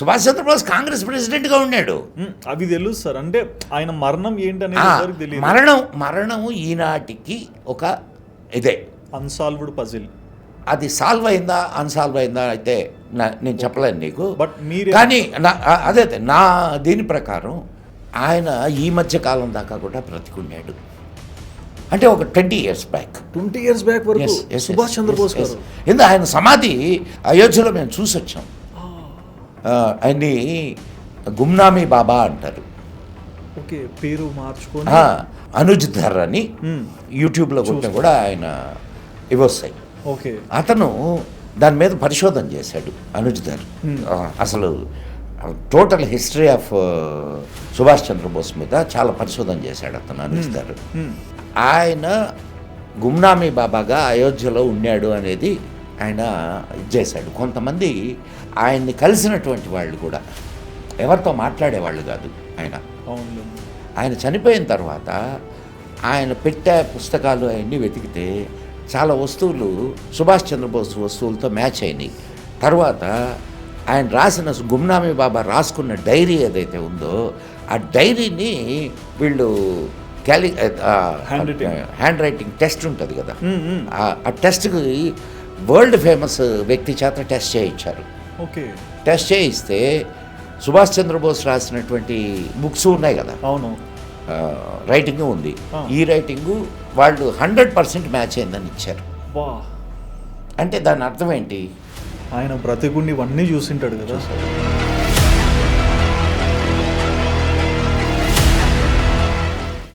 సుభాష్ చంద్రబోస్ కాంగ్రెస్ ప్రెసిడెంట్గా ఉన్నాడు. అవి తెలుసు సార్. అంటే ఆయన మరణం ఏంటనేది తెలియదు. మరణము ఈనాటికి ఒక ఇదే అన్సాల్వ్డ్ పజిల్. అది సాల్వ్ అయిందా అన్సాల్వ్ అయిందా అయితే నేను చెప్పలేను నీకు. బట్ మీరు కానీ అదే నా దీని ప్రకారం ఆయన ఈ మధ్య కాలం దాకా కూడా బ్రతికున్నాడు. అంటే ఒక 20 years బ్యాక్ వరకు సుభాష్ చంద్రబోస్ గారు. ఎందుకు ఆయన సమాధి అయోధ్యలో మేము చూసి వచ్చాం. ఆయన్ని గుమ్నామీ బాబా అంటారు. ఓకే, పేరు మార్చుకొని అనుజ్ ధర్ అని యూట్యూబ్లో కొట్టిన కూడా ఆయన ఇవి వస్తాయి. ఓకే, అతను దాని మీద పరిశోధన చేశాడు అనుజ్ ధర్. అసలు total history of Subhash Chandra Bose మీద చాలా పరిశోధన చేశాడు అతను అనుజ్ ధర్. ఆయన గుమ్నామీ బాబాగా అయోధ్యలో ఉన్నాడు అనేది ఆయన చేశాడు. కొంతమంది ఆయన్ని కలిసినటువంటి వాళ్ళు కూడా ఎవరితో మాట్లాడేవాళ్ళు కాదు. ఆయన చనిపోయిన తర్వాత ఆయన పెట్టే పుస్తకాలు అవన్నీ వెతికితే చాలా వస్తువులు సుభాష్ చంద్రబోస్ వస్తువులతో మ్యాచ్ అయినాయి. తర్వాత ఆయన రాసిన గుమ్నామీ బాబా రాసుకున్న డైరీ ఏదైతే ఉందో ఆ డైరీని వీళ్ళు హ్యాండ్ రైటింగ్ టెస్ట్ ఉంటుంది కదా, ఆ టెస్ట్కి వరల్డ్ ఫేమస్ వ్యక్తి చేత టెస్ట్ చేయించారు. ఓకే, టెస్ట్ చేయిస్తే సుభాష్ చంద్రబోస్ రాసినటువంటి బుక్స్ ఉన్నాయి కదా, అవును, రైటింగ్ ఉంది. ఈ రైటింగు వాళ్ళు 100% మ్యాచ్ అయిందని ఇచ్చారు. వా, అంటే దాని అర్థం ఏంటి? ఆయన బ్రతికుండి ఇవన్నీ చూసింటాడు కదా.